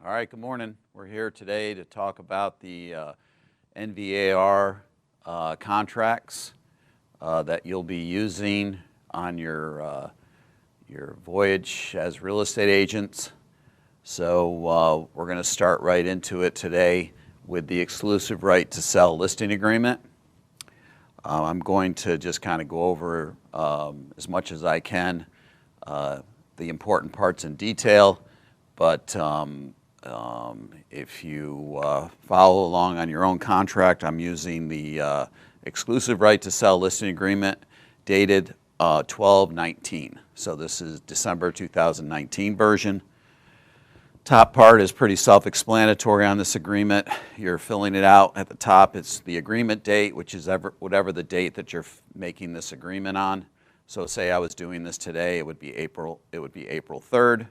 All right, good morning. We're here today to talk about the NVAR contracts that you'll be using on your voyage as real estate agents. So we're going to start right into it today with the exclusive right to sell listing agreement. I'm going to just kind of go over as much as I can the important parts in detail, but if you follow along on your own contract, I'm using the exclusive right to sell listing agreement dated 12/19. So this is December 2019 version. Top part is pretty self-explanatory on this agreement. You're filling it out at the top. It's the agreement date, which is whatever the date that you're making this agreement on. So say I was doing this today, it would be April 3rd,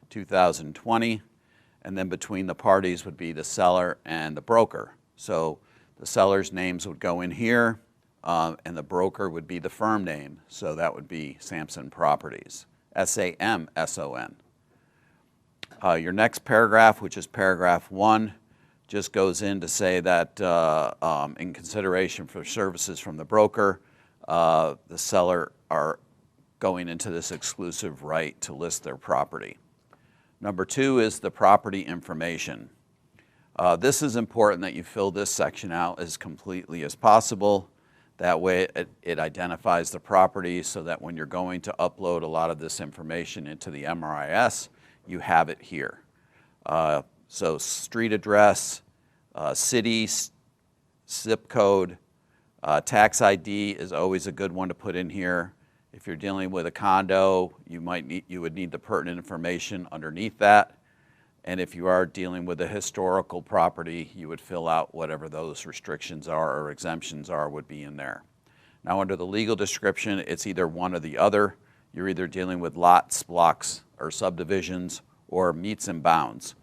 2020. And then between the parties would be the seller and the broker. So the seller's names would go in here, and the broker would be the firm name. So that would be Samson Properties, SAMSON. Your next paragraph, which is paragraph 1, just goes in to say that in consideration for services from the broker, the seller are going into this exclusive right to list their property. Number 2 is the property information. This is important that you fill this section out as completely as possible. That way it identifies the property so that when you're going to upload a lot of this information into the MRIS, you have it here. So street address, city, zip code, tax ID is always a good one to put in here. If you're dealing with a condo, you would need the pertinent information underneath that. And if you are dealing with a historical property, you would fill out whatever those restrictions are or exemptions are would be in there. Now under the legal description, it's either one or the other. You're either dealing with lots, blocks, or subdivisions, or meets and bounds.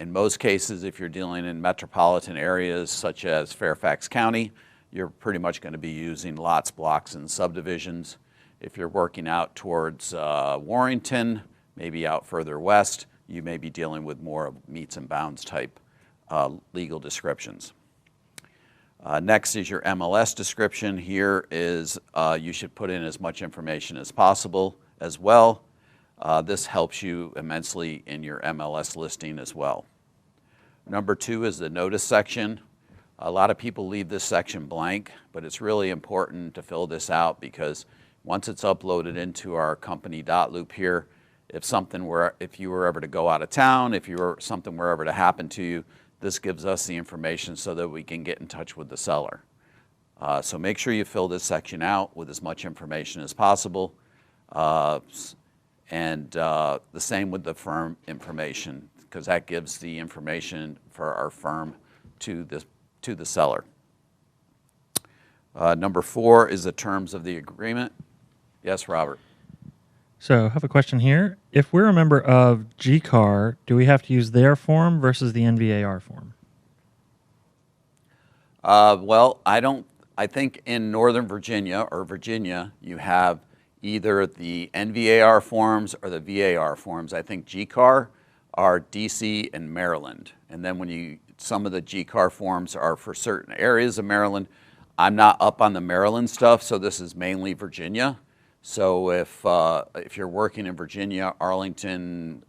In most cases, if you're dealing in metropolitan areas such as Fairfax County, you're pretty much going to be using lots, blocks, and subdivisions. If you're working out towards Warrington, maybe out further west, you may be dealing with more of meets and bounds type legal descriptions. Next is your MLS description. Here is you should put in as much information as possible as well. This helps you immensely in your MLS listing as well. Number 2 is the notice section. A lot of people leave this section blank, but it's really important to fill this out because once it's uploaded into our company .loop here, if you were ever to go out of town, if something were ever to happen to you, this gives us the information so that we can get in touch with the seller. So make sure you fill this section out with as much information as possible. And the same with the firm information, because that gives the information for our firm to the seller. Number 4 is the terms of the agreement. Yes, Robert. So I have a question here. If we're a member of GCAR, do we have to use their form versus the NVAR form? Well, I think in Northern Virginia or Virginia, you have either the NVAR forms or the VAR forms. I think GCAR are DC and Maryland. And then some of the GCAR forms are for certain areas of Maryland. I'm not up on the Maryland stuff, so this is mainly Virginia. So if you're working in Virginia, Arlington,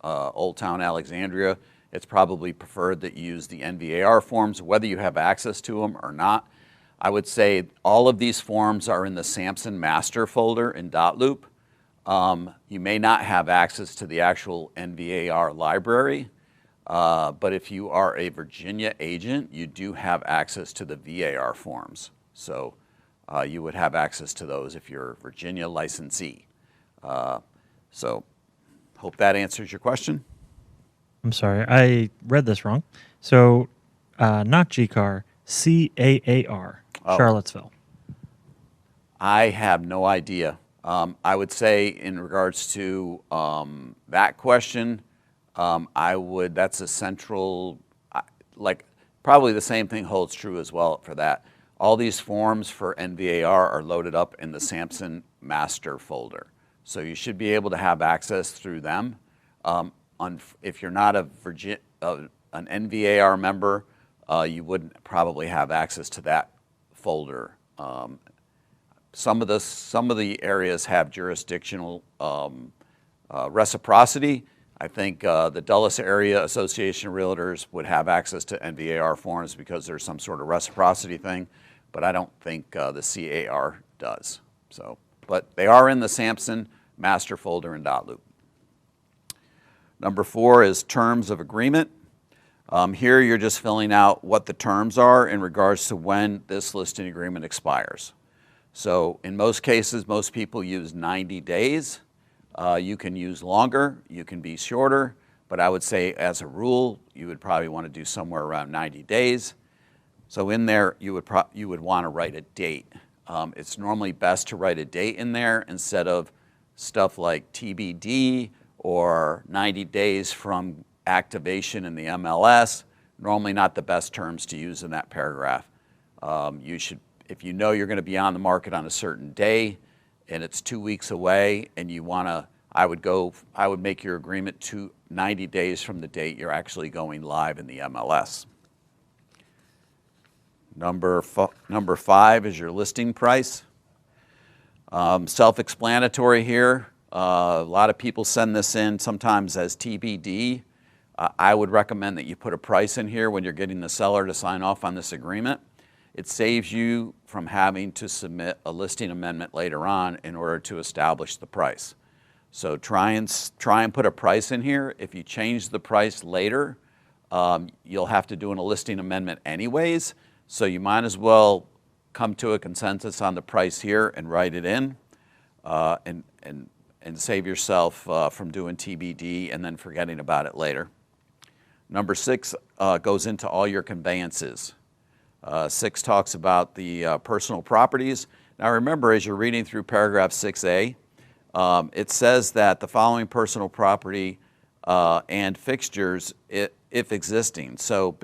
Old Town Alexandria, it's probably preferred that you use the NVAR forms, whether you have access to them or not. I would say all of these forms are in the Samson master folder in .loop. You may not have access to the actual NVAR library, but if you are a Virginia agent, you do have access to the VAR forms. So you would have access to those if you're a Virginia licensee. So hope that answers your question. I'm sorry, I read this wrong. So not GCAR, CAAR, Charlottesville. I have no idea. I would say in regards to that question, that's a central, probably the same thing holds true as well for that. All these forms for NVAR are loaded up in the Samson master folder. So you should be able to have access through them. if you're not an NVAR member, you wouldn't probably have access to that folder. Some of the areas have jurisdictional reciprocity. I think the Dulles Area Association of Realtors would have access to NVAR forms because there's some sort of reciprocity thing, but I don't think the CAR does. So, but they are in the Sampson master folder in dot loop. Number 4 is terms of agreement. Here you're just filling out what the terms are in regards to when this listing agreement expires. So in most cases, most people use 90 days. You can use longer, you can be shorter, but I would say as a rule, you would probably want to do somewhere around 90 days. So in there, you would want to write a date. It's normally best to write a date in there instead of stuff like TBD or 90 days from activation in the MLS. Normally not the best terms to use in that paragraph. If you know you're going to be on the market on a certain day and it's 2 weeks away and you want to, I would make your agreement to 90 days from the date you're actually going live in the MLS. Number 5 is your listing price. Self-explanatory here. A lot of people send this in sometimes as TBD. I would recommend that you put a price in here when you're getting the seller to sign off on this agreement. It saves you from having to submit a listing amendment later on in order to establish the price. So try and put a price in here. If you change the price later, you'll have to do a listing amendment anyways. So you might as well come to a consensus on the price here and write it in, and save yourself from doing TBD and then forgetting about it later. Number 6 goes into all your conveyances. 6 talks about the personal properties. Now remember, as you're reading through paragraph 6A, it says that the following personal property and fixtures, if existing. So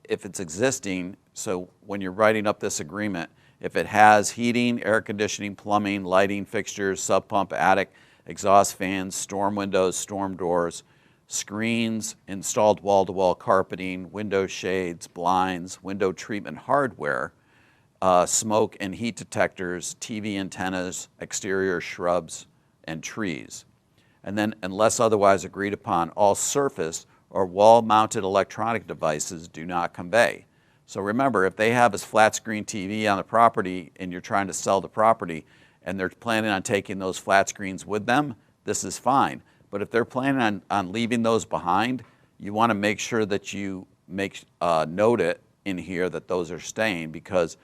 if it's existing, so when you're writing up this agreement, if it has heating, air conditioning, plumbing, lighting fixtures, sub pump, attic, exhaust fans, storm windows, storm doors, screens, installed wall-to-wall carpeting, window shades, blinds, window treatment hardware, smoke and heat detectors, TV antennas, exterior shrubs, and trees. And then, unless otherwise agreed upon, all surface or wall-mounted electronic devices do not convey. So remember, if they have a flat screen TV on the property and you're trying to sell the property and they're planning on taking those flat screens with them, this is fine. But if they're planning on leaving those behind, you want to make sure that you note it in here that those are staying, because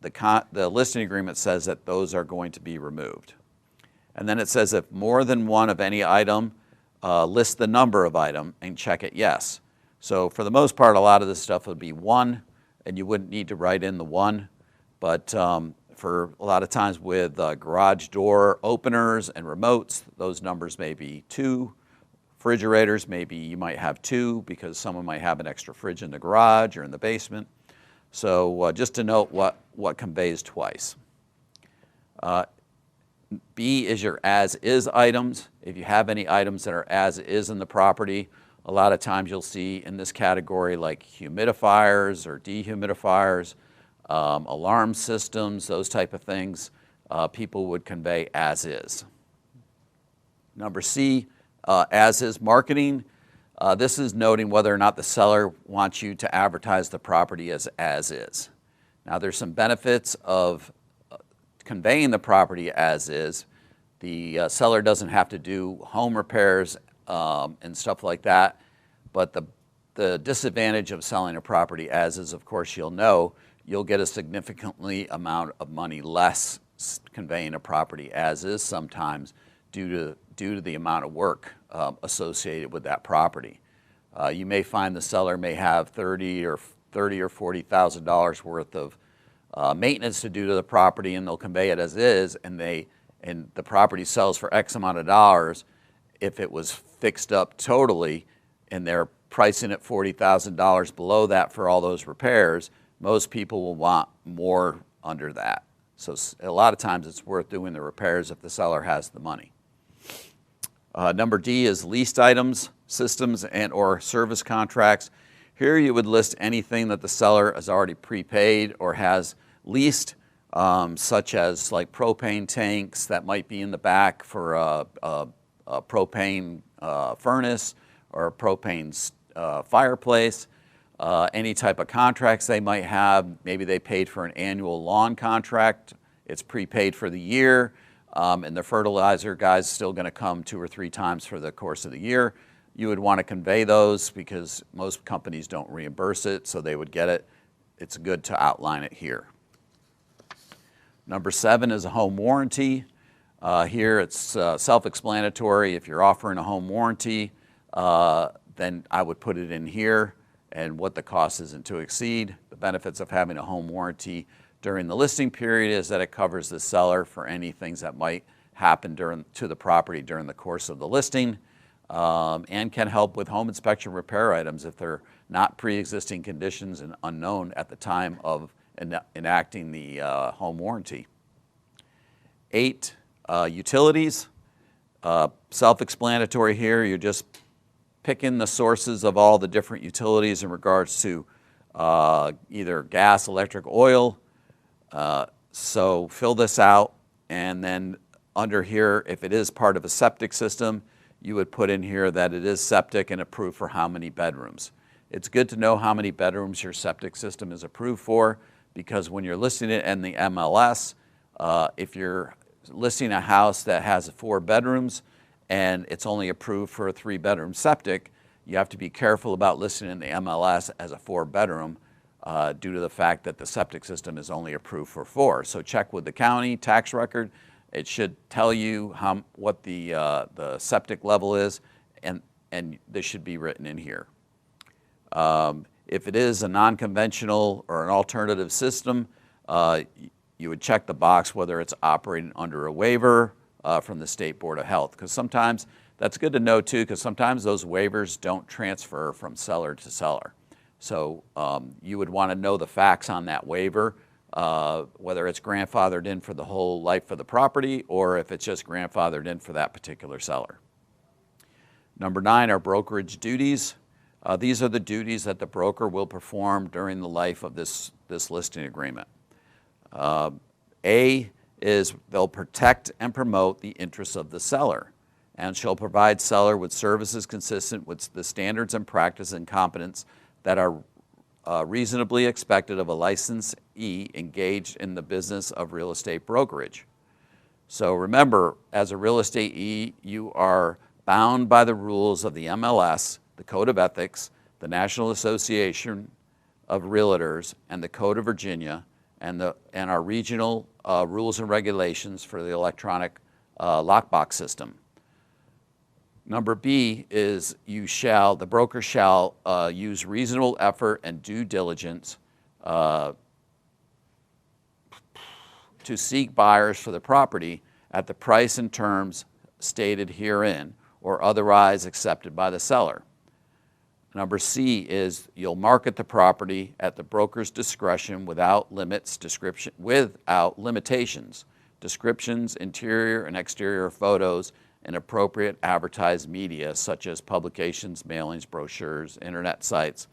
the listing agreement says that those are going to be removed. And then it says if more than one of any item, list the number of item and check it yes. So for the most part, a lot of this stuff would be 1, and you wouldn't need to write in the 1. But for a lot of times with garage door openers and remotes, those numbers may be 2. Refrigerators, maybe you might have 2 because someone might have an extra fridge in the garage or in the basement. So just to note what conveys twice. B is your as-is items. If you have any items that are as-is in the property, a lot of times you'll see in this category like humidifiers or dehumidifiers, alarm systems, those type of things, people would convey as is. Number C, as is marketing. This is noting whether or not the seller wants you to advertise the property as is. Now there's some benefits of conveying the property as is. The seller doesn't have to do home repairs and stuff like that, but the disadvantage of selling a property as is, of course, you'll get a significantly amount of money less conveying a property as is sometimes due to the amount of work associated with that property. You may find the seller may have $30,000 or $40,000 worth of maintenance to do to the property, and they'll convey it as is, and the property sells for X amount of dollars. If it was fixed up totally and they're pricing it $40,000 below that for all those repairs, most people will want more under that. So a lot of times it's worth doing the repairs if the seller has the money. Number D is leased items. systems and or service contracts. Here you would list anything that the seller has already prepaid or has leased, such as like propane tanks that might be in the back for a propane furnace or a propane fireplace. Any type of contracts they might have. Maybe they paid for an annual lawn contract. It's prepaid for the year, and the fertilizer guy's still going to come 2 or 3 times for the course of the year. You would want to convey those because most companies don't reimburse it, so they would get it. It's good to outline it here. Number 7 is a home warranty. Here it's self-explanatory. If you're offering a home warranty, then I would put it in here and what the cost isn't to exceed. The benefits of having a home warranty during the listing period is that it covers the seller for any things that might happen to the property during the course of the listing, and can help with home inspection repair items if they're not pre-existing conditions and unknown at the time of enacting the home warranty. 8, utilities. Self-explanatory here. You're just picking the sources of all the different utilities in regards to either gas, electric, oil. So fill this out, and then under here, if it is part of a septic system, you would put in here that it is septic and approved for how many bedrooms. It's good to know how many bedrooms your septic system is approved for, because when you're listing it in the MLS, if you're listing a house that has 4 bedrooms and it's only approved for a 3-bedroom septic, you have to be careful about listing in the MLS as a 4-bedroom due to the fact that the septic system is only approved for 4. So check with the county tax record. It should tell you what the septic level is, and this should be written in here. If it is a non-conventional or an alternative system, you would check the box whether it's operating under a waiver from the State Board of Health, because sometimes that's good to know too, because sometimes those waivers don't transfer from seller to seller. So you would want to know the facts on that waiver, whether it's grandfathered in for the whole life of the property or if it's just grandfathered in for that particular seller. Number 9 are brokerage duties. These are the duties that the broker will perform during the life of this listing agreement. A is they'll protect and promote the interests of the seller and shall provide seller with services consistent with the standards and practice and competence that are reasonably expected of a licensee engaged in the business of real estate brokerage. So remember, as a real estate you are bound by the rules of the MLS, the Code of Ethics, the National Association of Realtors, and the Code of Virginia, and our regional rules and regulations for the electronic lockbox system. Number B is the broker shall use reasonable effort and due diligence to seek buyers for the property at the price and terms stated herein or otherwise accepted by the seller. Number C is you'll market the property at the broker's discretion without limitations, descriptions, interior and exterior photos, and appropriate advertised media such as publications, mailings, brochures, internet sites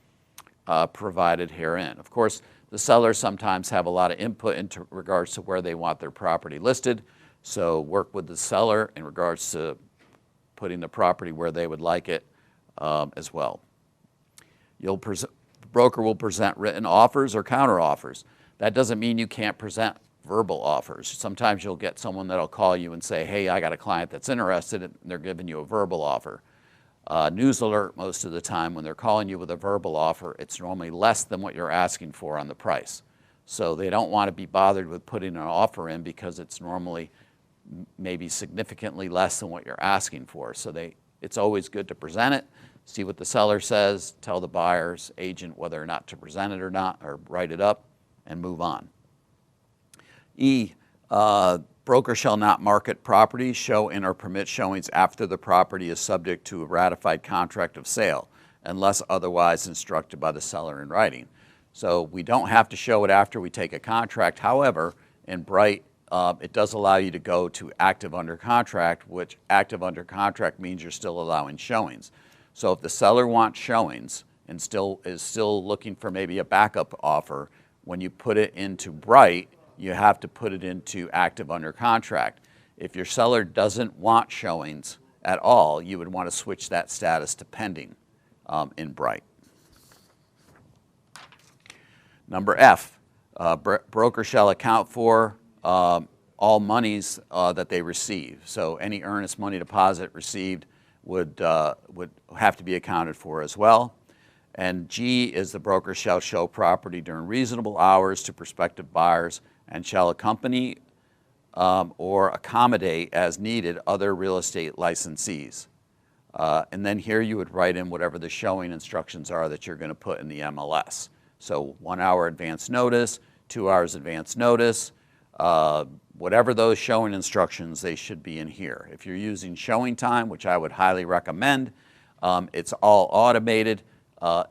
provided herein. Of course, the sellers sometimes have a lot of input in regards to where they want their property listed, so work with the seller in regards to putting the property where they would like it as well. The broker will present written offers or counter offers. That doesn't mean you can't present verbal offers. Sometimes you'll get someone that'll call you and say, hey, I got a client that's interested, and they're giving you a verbal offer. News alert, most of the time when they're calling you with a verbal offer, it's normally less than what you're asking for on the price. So they don't want to be bothered with putting an offer in because it's normally maybe significantly less than what you're asking for. So it's always good to present it, see what the seller says, tell the buyer's agent whether or not to present it or not, or write it up, and move on. E, broker shall not market property, show in or permit showings after the property is subject to a ratified contract of sale, unless otherwise instructed by the seller in writing. So we don't have to show it after we take a contract. However, in Bright, it does allow you to go to active under contract, which active under contract means you're still allowing showings. So if the seller wants showings and is still looking for maybe a backup offer, when you put it into Bright, you have to put it into active under contract. If your seller doesn't want showings at all, you would want to switch that status to pending in Bright. Number F, broker shall account for all monies that they receive. So any earnest money deposit received would have to be accounted for as well. And G is the broker shall show property during reasonable hours to prospective buyers and shall accompany or accommodate as needed other real estate licensees. And then here you would write in whatever the showing instructions are that you're going to put in the MLS. So 1 hour advance notice, 2 hours advance notice, whatever those showing instructions, they should be in here. If you're using showing time, which I would highly recommend, it's all automated.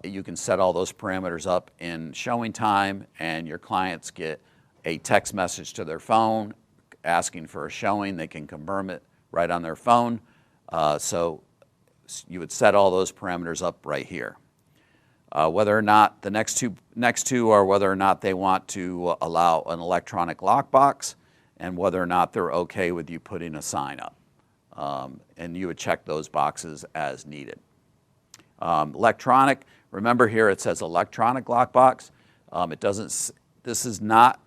You can set all those parameters up in showing time, and your clients get a text message to their phone asking for a showing. They can confirm it right on their phone. So you would set all those parameters up right here. Whether or not the next two are whether or not they want to allow an electronic lockbox, and whether or not they're okay with you putting a sign up. And you would check those boxes as needed. Electronic, remember here it says electronic lockbox. This is not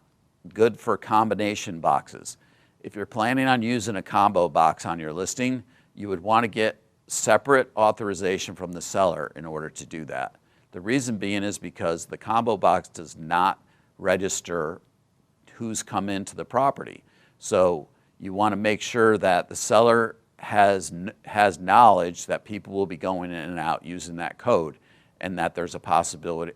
good for combination boxes. If you're planning on using a combo box on your listing, you would want to get separate authorization from the seller in order to do that. The reason being is because the combo box does not register who's come into the property. So you want to make sure that the seller has knowledge that people will be going in and out using that code, and that there's a possibility,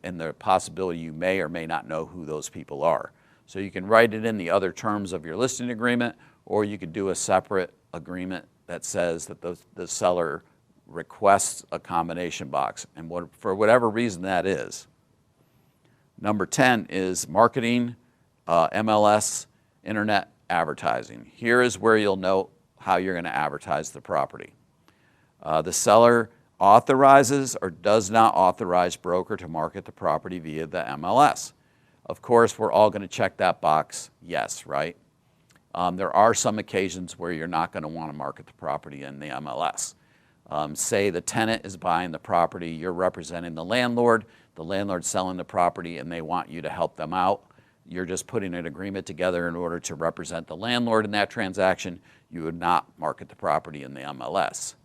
you may or may not know who those people are. So you can write it in the other terms of your listing agreement, or you could do a separate agreement that says that the seller requests a combination box, and for whatever reason that is. Number 10 is marketing, MLS, internet advertising. Here is where you'll know how you're going to advertise the property. The seller authorizes or does not authorize broker to market the property via the MLS. Of course, we're all going to check that box, yes, right? There are some occasions where you're not going to want to market the property in the MLS. Say the tenant is buying the property, you're representing the landlord's selling the property, and they want you to help them out. You're just putting an agreement together in order to represent the landlord in that transaction. You would not market the property in the MLS.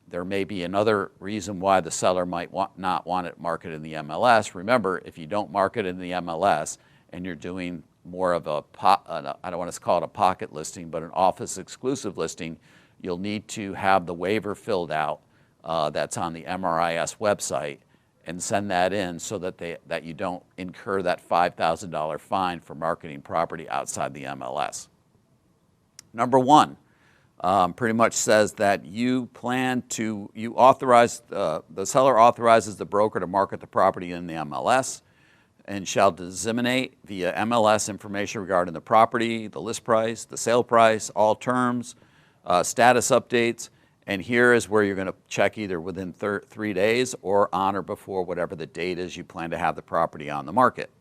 There may be another reason why the seller might not want it marketed in the MLS. Remember, if you don't market in the MLS and you're doing more of I don't want to call it a pocket listing, but an office exclusive listing, you'll need to have the waiver filled out that's on the MRIS website and send that in so that you don't incur that $5,000 fine for marketing property outside the MLS. Number 1 pretty much says that the seller authorizes the broker to market the property in the MLS and shall disseminate via MLS information regarding the property, the list price, the sale price, all terms, status updates, and here is where you're going to check either within 3 days or on or before whatever the date is you plan to have the property on the market.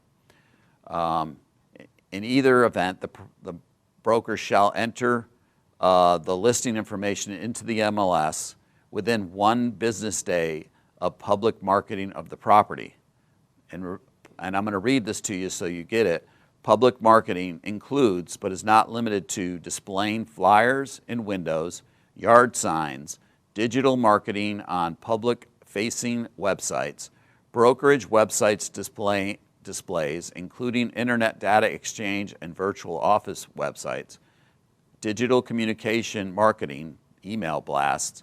In either event, the broker shall enter the listing information into the MLS within 1 business day of public marketing of the property. And I'm going to read this to you so you get it. Public marketing includes, but is not limited to, displaying flyers in windows, yard signs, digital marketing on public-facing websites, brokerage websites displays, including internet data exchange and virtual office websites, digital communication marketing, email blasts,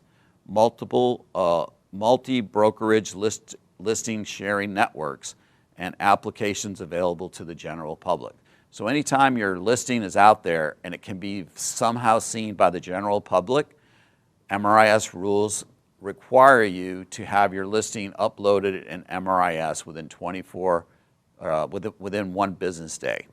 multi-brokerage listing sharing networks, and applications available to the general public. So anytime your listing is out there and it can be somehow seen by the general public, MRIS rules require you to have your listing uploaded in MRIS within 1 business day.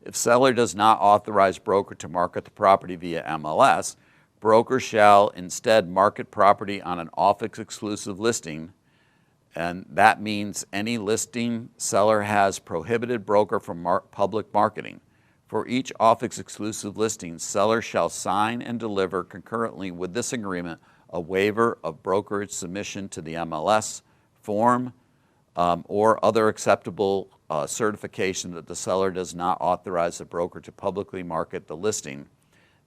If seller does not authorize broker to market the property via MLS, Broker shall instead market property on an office exclusive listing, and that means any listing seller has prohibited broker from public marketing. For each office exclusive listing, seller shall sign and deliver concurrently with this agreement a waiver of brokerage submission to the MLS form or other acceptable certification that the seller does not authorize the broker to publicly market the listing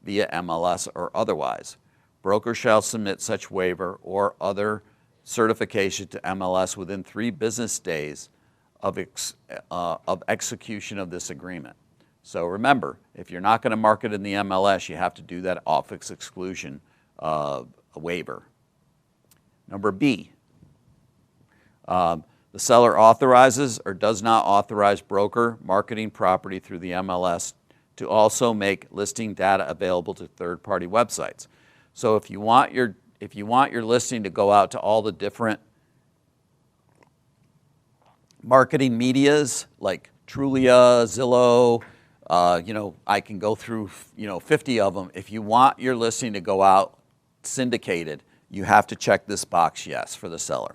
via MLS or otherwise. Broker shall submit such waiver or other certification to MLS within 3 business days of execution of this agreement. So remember, if you're not going to market in the MLS, you have to do that office exclusion waiver. Number B, the seller authorizes or does not authorize broker marketing property through the MLS to also make listing data available to third-party websites. So if you want your listing to go out to all the different marketing medias like Trulia, Zillow, I can go through 50 of them. If you want your listing to go out syndicated, you have to check this box yes for the seller.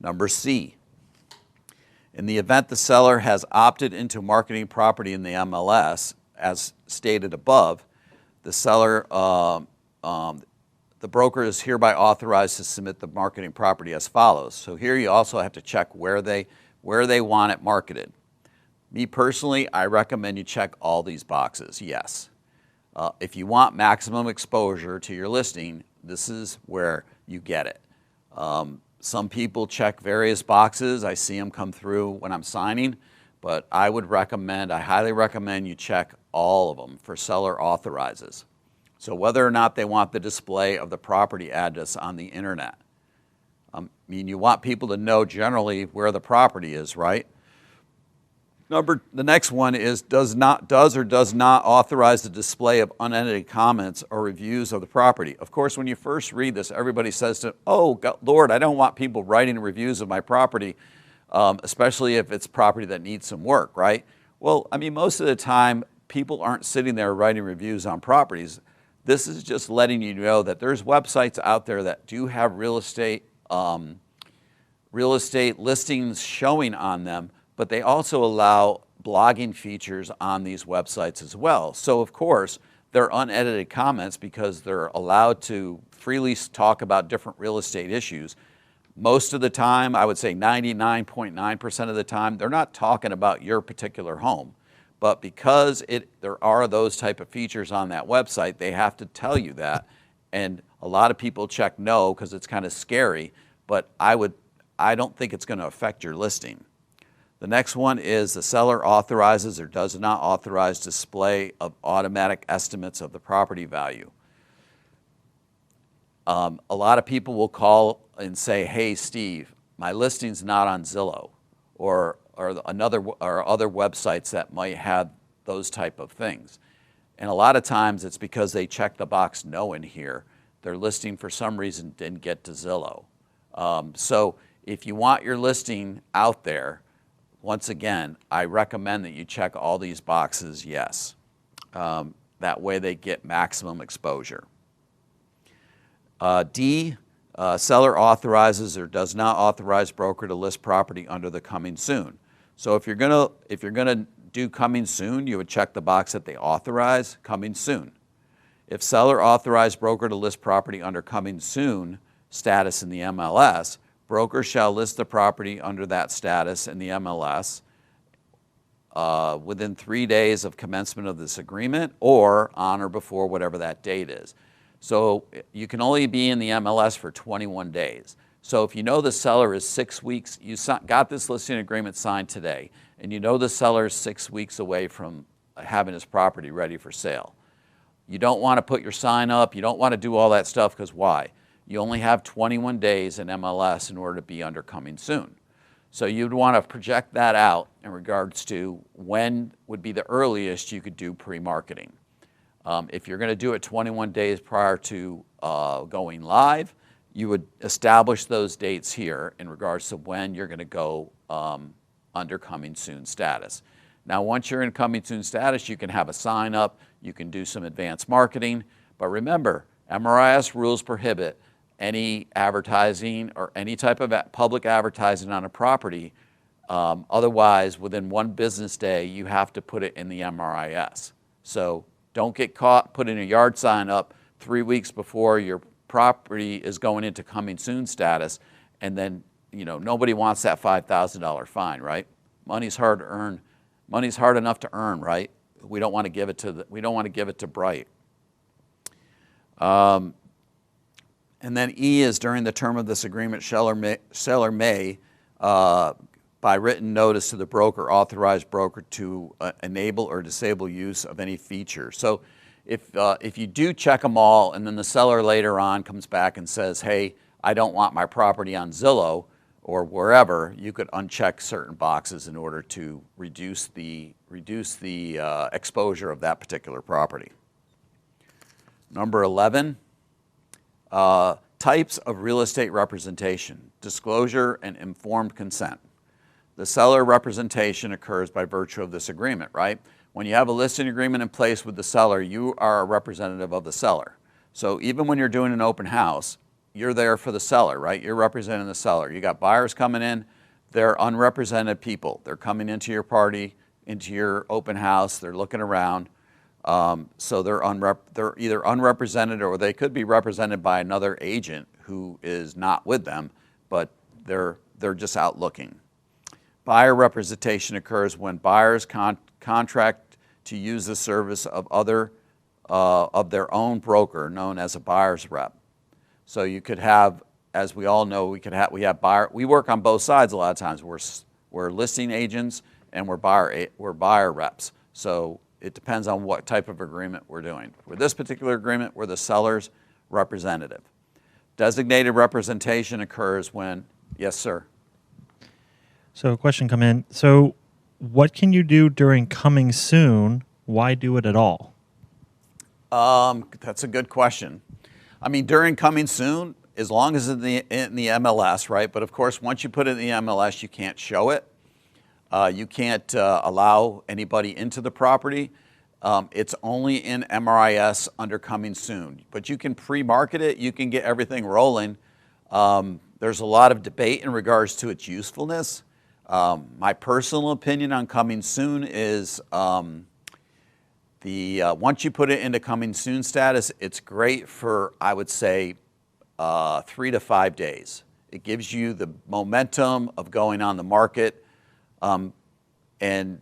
Number C, in the event the seller has opted into marketing property in the MLS, as stated above, the seller, the broker is hereby authorized to submit the marketing property as follows. So here you also have to check where they want it marketed. Me personally, I recommend you check all these boxes, yes. If you want maximum exposure to your listing, this is where you get it. Some people check various boxes. I see them come through when I'm signing, but I highly recommend you check all of them for seller authorizes. So whether or not they want the display of the property address on the internet. You want people to know generally where the property is, right? The next one is does or does not authorize the display of unedited comments or reviews of the property. Of course, when you first read this, everybody says oh, God, Lord, I don't want people writing reviews of my property, especially if it's property that needs some work, right? Well, most of the time, people aren't sitting there writing reviews on properties. This is just letting you know that there's websites out there that do have real estate listings showing on them, but they also allow blogging features on these websites as well. So of course, they're unedited comments because they're allowed to freely talk about different real estate issues. Most of the time, I would say 99.9% of the time, they're not talking about your particular home. But because there are those type of features on that website, they have to tell you that. And a lot of people check no because it's kind of scary, but I don't think it's going to affect your listing. The next one is the seller authorizes or does not authorize display of automatic estimates of the property value. A lot of people will call and say, hey, Steve, my listing's not on Zillow or other websites that might have those type of things. And a lot of times it's because they checked the box no in here. Their listing for some reason didn't get to Zillow. So if you want your listing out there, once again, I recommend that you check all these boxes yes. That way they get maximum exposure. D, seller authorizes or does not authorize broker to list property under the coming soon. So if you're gonna do coming soon, you would check the box that they authorize coming soon. If seller authorized broker to list property under coming soon status in the MLS, broker shall list the property under that status in the MLS within 3 days of commencement of this agreement or on or before whatever that date is. So you can only be in the MLS for 21 days. So if you know the seller is 6 weeks, you got this listing agreement signed today, and you know the seller is 6 weeks away from having his property ready for sale. You don't want to put your sign up. You don't want to do all that stuff because why? You only have 21 days in MLS in order to be under coming soon. So you'd want to project that out in regards to when would be the earliest you could do pre-marketing. If you're going to do it 21 days prior to going live, you would establish those dates here in regards to when you're going to go under coming soon status. Now, once you're in coming soon status, you can have a sign up, You can do some advanced marketing. But remember, MRIS rules prohibit any advertising or any type of public advertising on a property. Otherwise, within 1 business day, you have to put it in the MRIS. So don't get caught putting a yard sign up 3 weeks before your property is going into coming soon status, and then nobody wants that $5,000 fine, right? Money's hard to earn. Money's hard enough to earn, right? We don't want to give it to Bright. And then E is during the term of this agreement, seller may by written notice to the broker, authorized broker to enable or disable use of any feature. So if you do check them all and then the seller later on comes back and says, hey, I don't want my property on Zillow or wherever, you could uncheck certain boxes in order to reduce the exposure of that particular property. Number 11, types of real estate representation, disclosure and informed consent. The seller representation occurs by virtue of this agreement, right? When you have a listing agreement in place with the seller, you are a representative of the seller. So even when you're doing an open house, you're there for the seller, right? You're representing the seller. You got buyers coming in, they're unrepresented people. They're coming into your party, into your open house, they're looking around. So they're either unrepresented or they could be represented by another agent who is not with them, but they're just out looking. Buyer representation occurs when buyers contract to use the service of their own broker, known as a buyer's rep. So you could have, as we all know, we work on both sides a lot of times. We're listing agents and we're buyer reps. So it depends on what type of agreement we're doing. For this particular agreement, we're the seller's representative. Designated representation occurs when, yes, sir. So a question come in. So what can you do during coming soon? Why do it at all? That's a good question. I mean, during coming soon, as long as in the MLS, right? But of course, once you put it in the MLS, you can't show it. You can't allow anybody into the property. It's only in MRIS under coming soon. But you can pre-market it. You can get everything rolling. There's a lot of debate in regards to its usefulness. My personal opinion on coming soon is once you put it into coming soon status, it's great for, I would say, 3 to 5 days. It gives you the momentum of going on the market and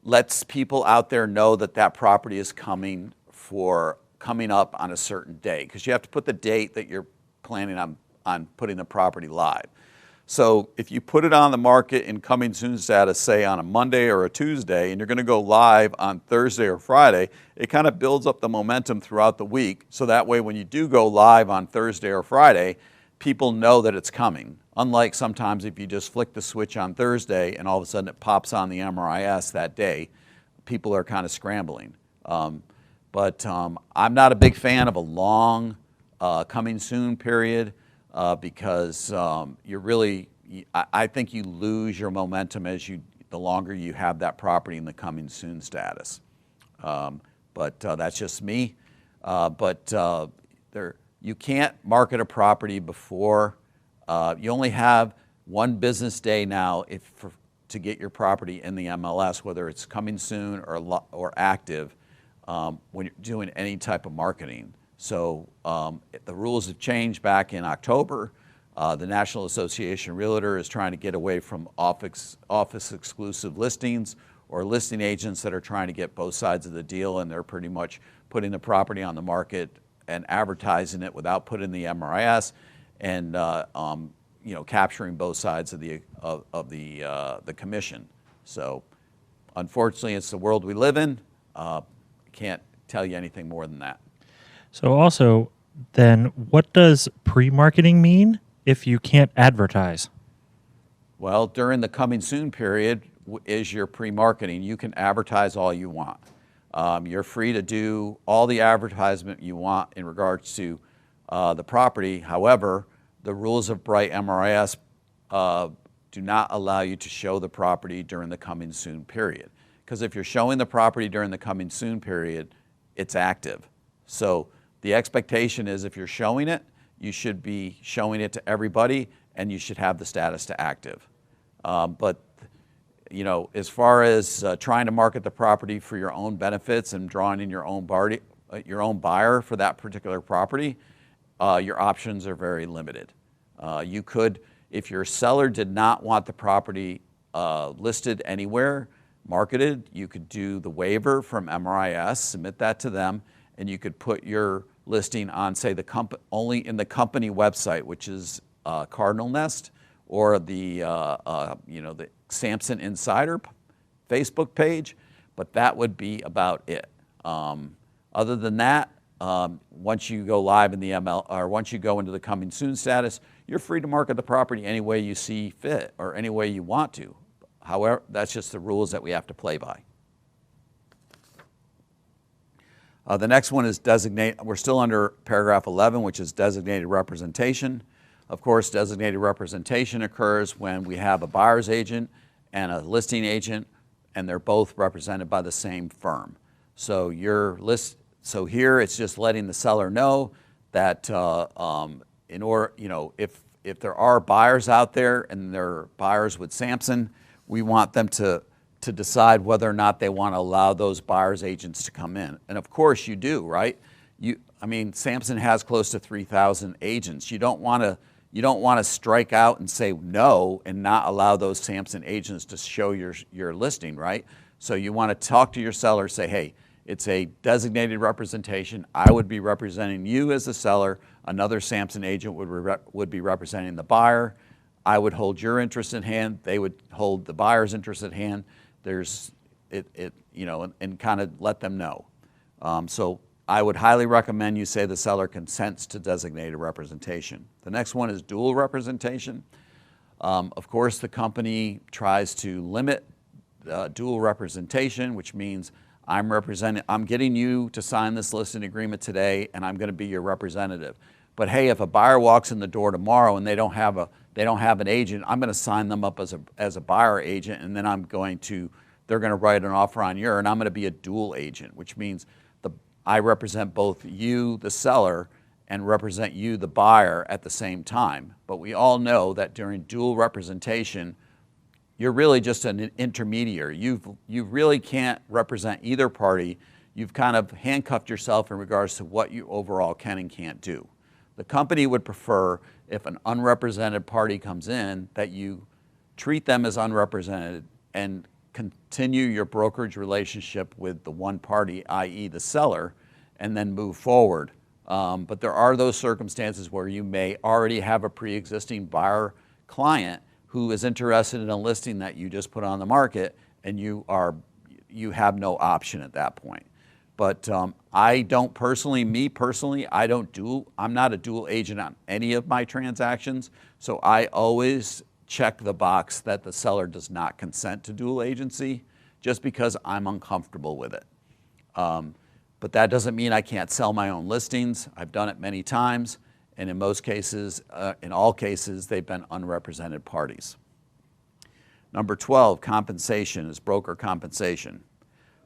lets people out there know that that property is coming up on a certain day, because you have to put the date that you're planning on putting the property live. So if you put it on the market in coming soon status, say on a Monday or a Tuesday, and you're going to go live on Thursday or Friday, it kind of builds up the momentum throughout the week. So that way when you do go live on Thursday or Friday, people know that it's coming. Unlike sometimes if you just flick the switch on Thursday and all of a sudden it pops on the MRIS that day, people are kind of scrambling. But I'm not a big fan of a long coming soon period. Because I think you lose your momentum the longer you have that property in the coming soon status. But that's just me. You can't market a property before. You only have 1 business day now to get your property in the MLS, whether it's coming soon or active, when you're doing any type of marketing. So the rules have changed back in October. The National Association of Realtors is trying to get away from office exclusive listings or listing agents that are trying to get both sides of the deal, and they're pretty much putting the property on the market and advertising it without putting the MRIS and capturing both sides of the commission. So unfortunately, it's the world we live in. Can't tell you anything more than that. So also, then what does pre-marketing mean if you can't advertise? Well, during the coming soon period is your pre-marketing. You can advertise all you want. You're free to do all the advertisement you want in regards to the property. However, the rules of Bright MRIS do not allow you to show the property during the coming soon period. Because if you're showing the property during the coming soon period, it's active. So the expectation is if you're showing it, you should be showing it to everybody, and you should have the status to active. But you know, as far as trying to market the property for your own benefits and drawing in your own buyer for that particular property, your options are very limited. You could, if your seller did not want the property listed anywhere, marketed, you could do the waiver from MRIS, submit that to them, and you could put your listing on, say, only in the company website, which is Cardinal Nest, or the the Sampson Insider Facebook page, but that would be about it. Other than that, once you go live in the ML, or once you go into the coming soon status, you're free to market the property any way you see fit or any way you want to. However, that's just the rules that we have to play by. The next one is designate. We're still under paragraph 11, which is designated representation. Of course, designated representation occurs when we have a buyer's agent and a listing agent, and they're both represented by the same firm. So so here it's just letting the seller know that in order, if there are buyers out there and they're buyers with Sampson, we want them to decide whether or not they want to allow those buyers agents to come in. And of course you do, right? Sampson has close to 3,000 agents. You don't want to strike out and say no and not allow those Sampson agents to show your listing, right? So you want to talk to your seller, say, hey, it's a designated representation. I would be representing you as the seller. Another Sampson agent would be representing the buyer. I would hold your interest in hand. They would hold the buyer's interest at hand. And kind of let them know. So I would highly recommend you say the seller consents to designated representation. The next one is dual representation. Of course, the company tries to limit dual representation, which means I'm getting you to sign this listing agreement today, and I'm going to be your representative. But hey, if a buyer walks in the door tomorrow and they don't have an agent, I'm going to sign them up as a buyer agent, and then they're going to write an offer on and I'm going to be a dual agent, which means I represent both you, the seller, and represent you, the buyer, at the same time. But we all know that during dual representation, you're really just an intermediary. You really can't represent either party. You've kind of handcuffed yourself in regards to what you overall can and can't do. The company would prefer, if an unrepresented party comes in, that you treat them as unrepresented and continue your brokerage relationship with the one party, i.e. the seller, and then move forward. But there are those circumstances where you may already have a pre-existing buyer client who is interested in a listing that you just put on the market, and you have no option at that point. But I'm not a dual agent on any of my transactions, so I always check the box that the seller does not consent to dual agency, just because I'm uncomfortable with it. But that doesn't mean I can't sell my own listings. I've done it many times, and in all cases, they've been unrepresented parties. Number 12, compensation is broker compensation.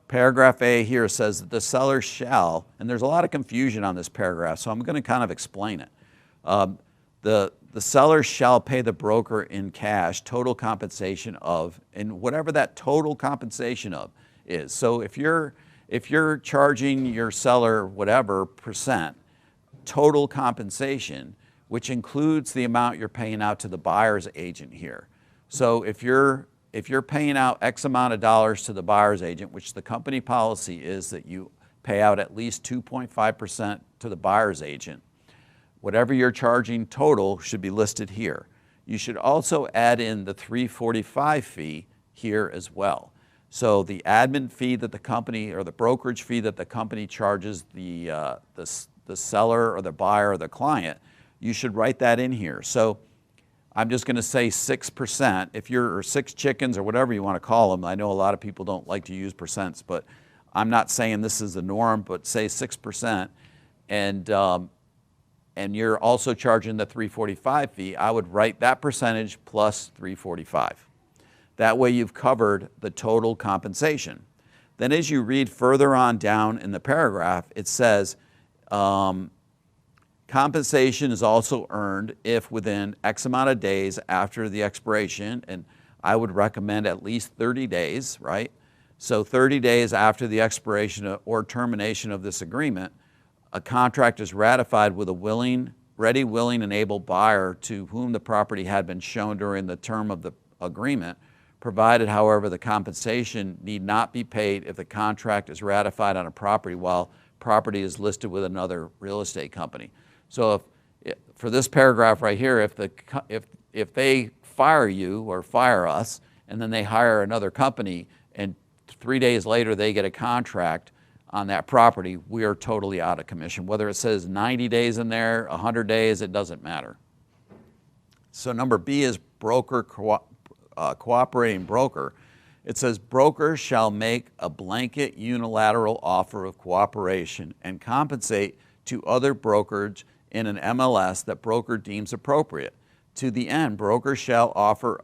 Paragraph A here says that the seller shall, and there's a lot of confusion on this paragraph, so I'm going to kind of explain it. The seller shall pay the broker in cash total compensation of, and whatever that total compensation of is. So if you're charging your seller whatever percent total compensation, which includes the amount you're paying out to the buyer's agent here. So if you're paying out X amount of dollars to the buyer's agent, which the company policy is that you pay out at least 2.5% to the buyer's agent, whatever you're charging total should be listed here. You should also add in the 345 fee here as well. So the admin fee that the company, or the brokerage fee that the company charges the seller or the buyer or the client, you should write that in here. So I'm just going to say 6%, or 6 chickens or whatever you want to call them. I know a lot of people don't like to use percents, but I'm not saying this is the norm, but say 6%, and you're also charging the 345 fee, I would write that percentage plus 345. That way you've covered the total compensation. Then as you read further on down in the paragraph, it says, compensation is also earned if within X amount of days after the expiration, and I would recommend at least 30 days, right? So 30 days after the expiration or termination of this agreement, a contract is ratified with a ready, willing, and able buyer to whom the property had been shown during the term of the agreement, provided, however, the compensation need not be paid if the contract is ratified on a property while property is listed with another real estate company. So for this paragraph right here, if they fire you or fire us and then they hire another company and 3 days later they get a contract on that property, we are totally out of commission. Whether it says 90 days in there, 100 days, it doesn't matter. So number B is cooperating broker. It says broker shall make a blanket unilateral offer of cooperation and compensate to other brokers in an MLS that broker deems appropriate. To the end, broker shall offer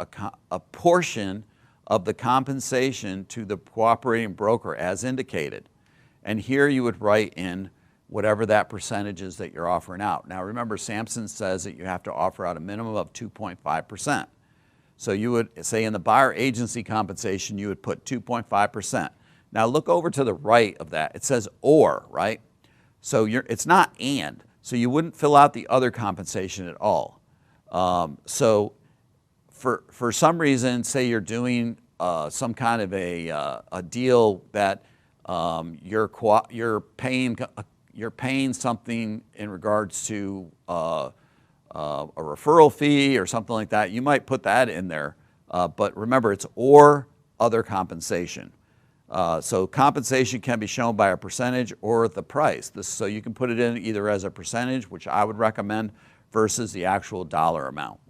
a portion of the compensation to the cooperating broker as indicated. And here you would write in whatever that percentage is that you're offering out. Now remember, Sampson says that you have to offer out a minimum of 2.5%. So you would say in the buyer agency compensation, you would put 2.5%. Now look over to the right of that. It says or, right? So it's not and. So you wouldn't fill out the other compensation at all. So for some reason, say you're doing some kind of a deal that you're paying something in regards to a referral fee or something like that, you might put that in there. But remember, it's or other compensation. So compensation can be shown by a percentage or the price. So you can put it in either as a percentage, which I would recommend, versus the actual dollar amount.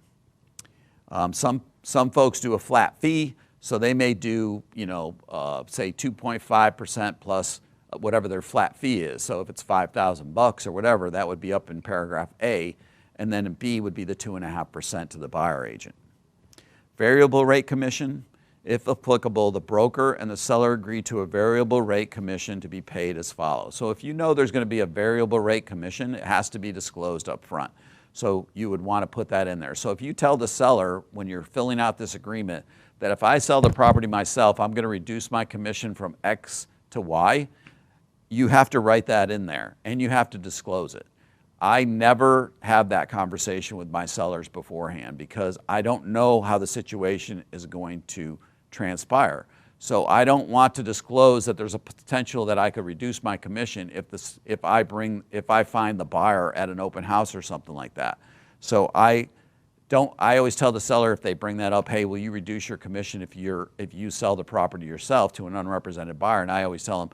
Some folks do a flat fee, so they may do, say 2.5% plus whatever their flat fee is. So if it's $5,000 or whatever, that would be up in paragraph A, and then in B would be the 2.5% to the buyer agent. Variable rate commission. If applicable, the broker and the seller agree to a variable rate commission to be paid as follows. So if you know there's going to be a variable rate commission, it has to be disclosed up front. So you would want to put that in there. So if you tell the seller when you're filling out this agreement that if I sell the property myself, I'm going to reduce my commission from X to Y, you have to write that in there and you have to disclose it. I never have that conversation with my sellers beforehand because I don't know how the situation is going to transpire. So I don't want to disclose that there's a potential that I could reduce my commission if I find the buyer at an open house or something like that. So I always tell the seller if they bring that up, hey, will you reduce your commission if you sell the property yourself to an unrepresented buyer? And I always tell them,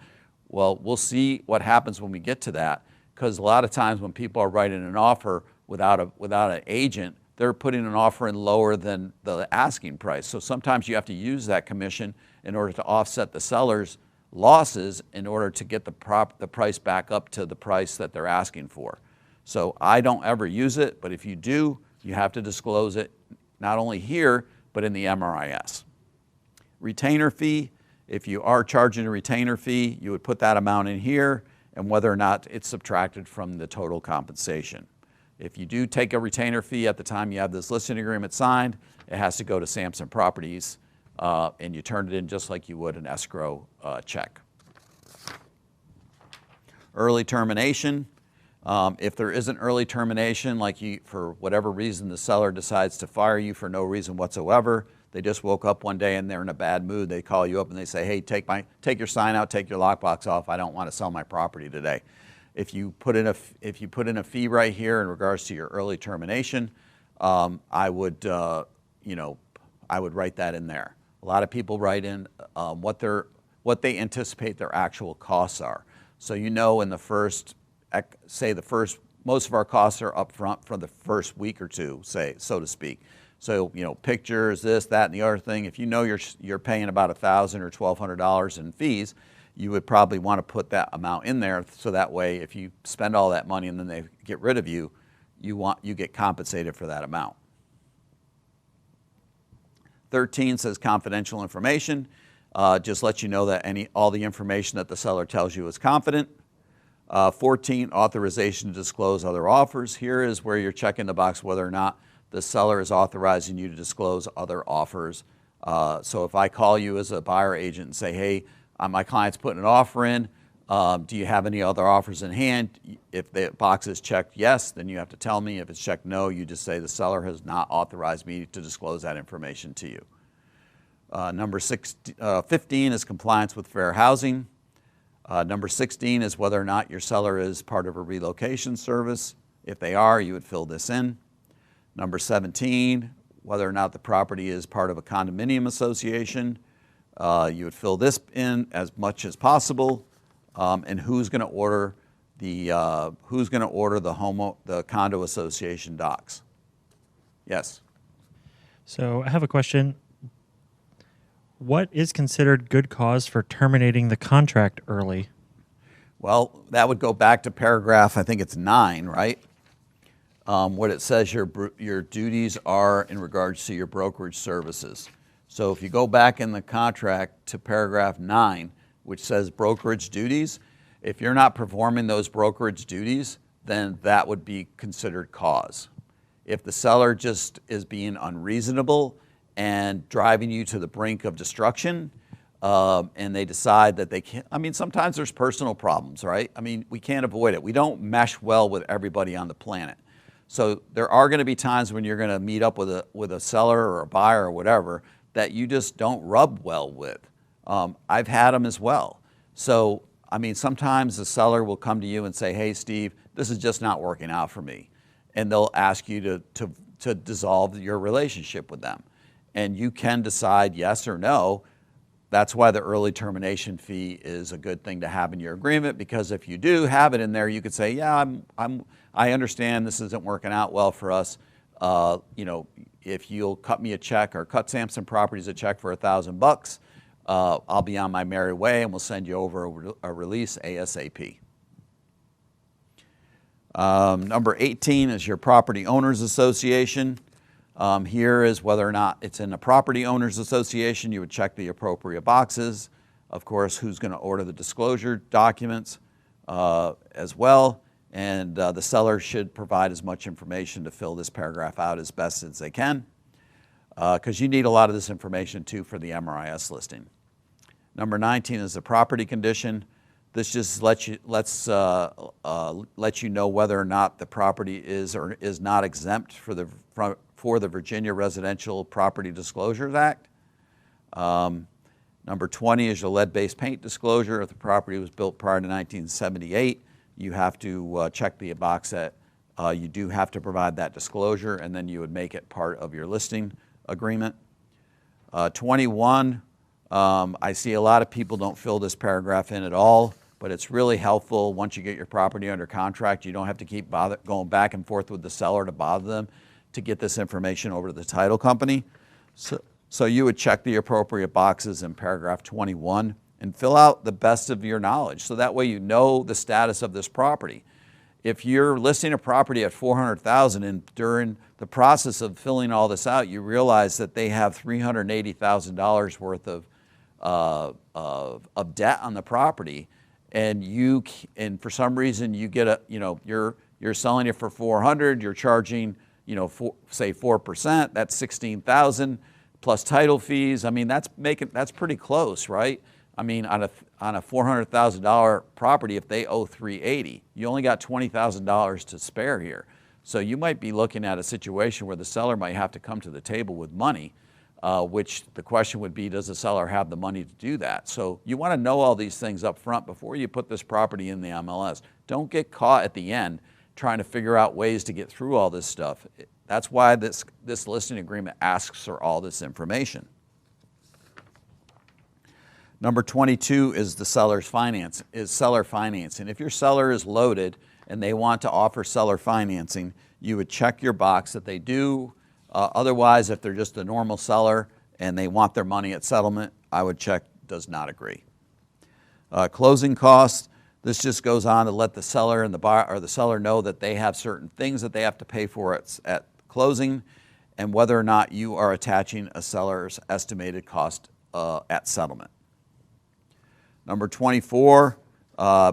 well, we'll see what happens when we get to that, because a lot of times when people are writing an offer without an agent, they're putting an offer in lower than the asking price. So sometimes you have to use that commission in order to offset the seller's losses in order to get the price back up to the price that they're asking for. So I don't ever use it, but if you do, you have to disclose it not only here, but in the MRIS. Retainer fee, if you are charging a retainer fee, you would put that amount in here and whether or not it's subtracted from the total compensation. If you do take a retainer fee at the time you have this listing agreement signed, it has to go to Sampson Properties and you turn it in just like you would an escrow check. Early termination. If there is an early termination, like for whatever reason the seller decides to fire you for no reason whatsoever, they just woke up one day and they're in a bad mood, they call you up and they say, hey, take your sign out, take your lockbox off, I don't want to sell my property today. If you put in a fee right here in regards to your early termination, I would write that in there. A lot of people write in what they anticipate their actual costs are. So in the first, most of our costs are up front for the first week or two, so to speak. So pictures, this, that, and the other thing. If you know you're paying about $1,000 or $1,200 in fees, you would probably want to put that amount in there so that way if you spend all that money and then they get rid of you, you get compensated for that amount. 13 says confidential information. Just let you know that all the information that the seller tells you is confident. 14, authorization to disclose other offers. Here is where you're checking the box whether or not the seller is authorizing you to disclose other offers. So if I call you as a buyer agent and say, hey, my client's putting an offer in, do you have any other offers in hand? If the box is checked yes, then you have to tell me. If it's checked no, you just say the seller has not authorized me to disclose that information to you. Number 15 is compliance with fair housing. Number 16 is whether or not your seller is part of a relocation service. If they are, you would fill this in. Number 17, whether or not the property is part of a condominium association. You would fill this in as much as possible. And who's going to order the condo association docs? Yes. So I have a question. What is considered good cause for terminating the contract early? Well, that would go back to paragraph, I think it's 9, right? What it says your duties are in regards to your brokerage services. So if you go back in the contract to paragraph 9, which says brokerage duties, if you're not performing those brokerage duties, then that would be considered cause. If the seller just is being unreasonable and driving you to the brink of destruction, and they decide that they can't, I mean, sometimes there's personal problems, right? I mean, we can't avoid it. We don't mesh well with everybody on the planet. So there are going to be times when you're going to meet up with a seller or a buyer or whatever that you just don't rub well with. I've had them as well. So, I mean, sometimes the seller will come to you and say, hey, Steve, this is just not working out for me. And they'll ask you to dissolve your relationship with them. And you can decide yes or no. That's why the early termination fee is a good thing to have in your agreement, because if you do have it in there, you could say, yeah, I understand this isn't working out well for us. You know, if you'll cut me a check or cut Sampson Properties a check for $1,000, I'll be on my merry way and we'll send you over a release ASAP. Number 18 is your property owners association. Here is whether or not it's in a property owners association. You would check the appropriate boxes. Of course, who's going to order the disclosure documents as well. And the seller should provide as much information to fill this paragraph out as best as they can, because you need a lot of this information too for the MRIS listing. Number 19 is the property condition. This just lets you know whether or not the property is or is not exempt for the Virginia Residential Property Disclosures Act. Number 20 is your lead-based paint disclosure. If the property was built prior to 1978, you have to check the box that you do have to provide that disclosure, and then you would make it part of your listing agreement. 21, I see a lot of people don't fill this paragraph in at all, but it's really helpful once you get your property under contract. You don't have to keep going back and forth with the seller to bother them to get this information over to the title company. So you would check the appropriate boxes in paragraph 21 and fill out the best of your knowledge. So that way you know the status of this property. If you're listing a property at $400,000 and during the process of filling all this out, you realize that they have $380,000 worth of debt on the property, and for some reason you get you're selling it for $400,000, you're charging say 4%, that's $16,000 plus title fees. I mean, that's pretty close, right? I mean, on a $400,000 property, if they owe $380,000, you only got $20,000 to spare here. So you might be looking at a situation where the seller might have to come to the table with money, which the question would be, does the seller have the money to do that? So you want to know all these things up front before you put this property in the MLS. Don't get caught at the end trying to figure out ways to get through all this stuff. That's why this listing agreement asks for all this information. Number 22 is the seller's seller financing. If your seller is loaded and they want to offer seller financing, you would check your box that they do. Otherwise, if they're just a normal seller and they want their money at settlement, I would check does not agree. Closing costs. This just goes on to let the seller and the buyer or the seller know that they have certain things that they have to pay for at closing, and whether or not you are attaching a seller's estimated cost at settlement. Number 24,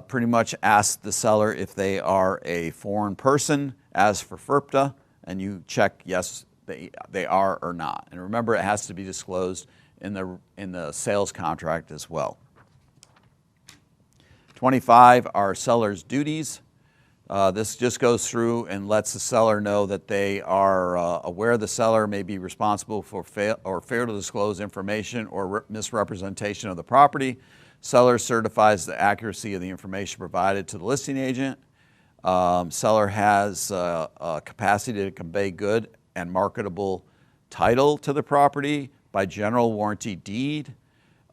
pretty much ask the seller if they are a foreign person, as for FIRPTA, and you check yes, they are or not. And remember, it has to be disclosed in the sales contract as well. 25 are seller's duties. This just goes through and lets the seller know that they are aware the seller may be responsible for fail to disclose information or misrepresentation of the property. Seller certifies the accuracy of the information provided to the listing agent. Seller has capacity to convey good and marketable title to the property by general warranty deed.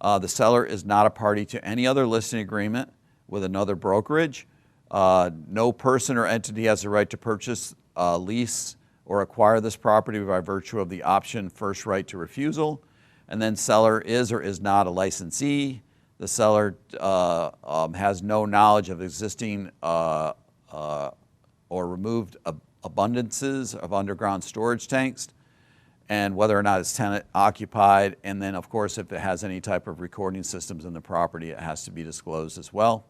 The seller is not a party to any other listing agreement with another brokerage. No person or entity has the right to purchase, lease, or acquire this property by virtue of the option first right to refusal. And then seller is or is not a licensee. The seller has no knowledge of existing or removed abundances of underground storage tanks, and whether or not it's tenant occupied. And then, of course, if it has any type of recording systems in the property, it has to be disclosed as well.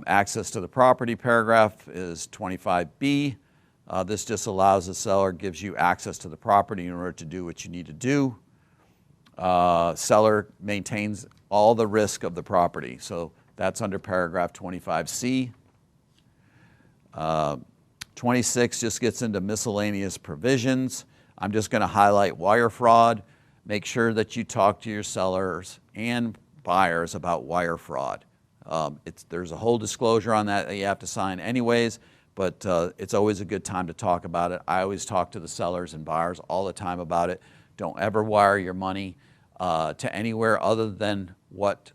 Access to the property paragraph is 25B. This just allows the seller, gives you access to the property in order to do what you need to do. Seller maintains all the risk of the property. So that's under paragraph 25C. 26 just gets into miscellaneous provisions. I'm just going to highlight wire fraud. Make sure that you talk to your sellers and buyers about wire fraud. There's a whole disclosure on that you have to sign anyways, but it's always a good time to talk about it. I always talk to the sellers and buyers all the time about it. Don't ever wire your money to anywhere other than what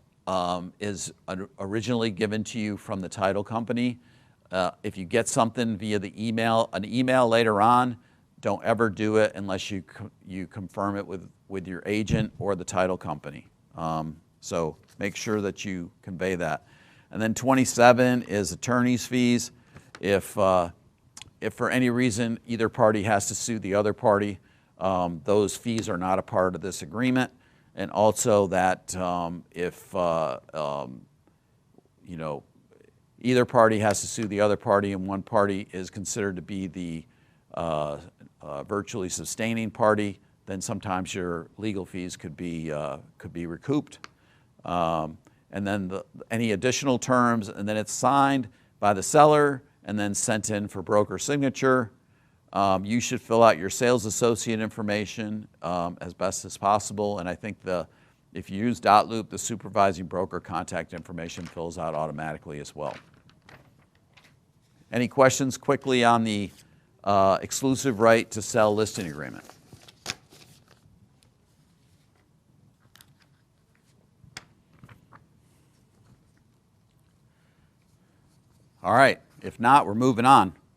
is originally given to you from the title company. If you get something via the email, an email later on, don't ever do it unless you confirm it with your agent or the title company. So make sure that you convey that. And then 27 is attorney's fees. If for any reason either party has to sue the other party, those fees are not a part of this agreement. And also that if either party has to sue the other party and one party is considered to be the virtually sustaining party, then sometimes your legal fees could be recouped. And then any additional terms, and then it's signed by the seller and then sent in for broker signature. You should fill out your sales associate information as best as possible. And I think if you use dotloop, the supervising broker contact information fills out automatically as well. Any questions quickly on the exclusive right to sell listing agreement? All right, if not, we're moving on.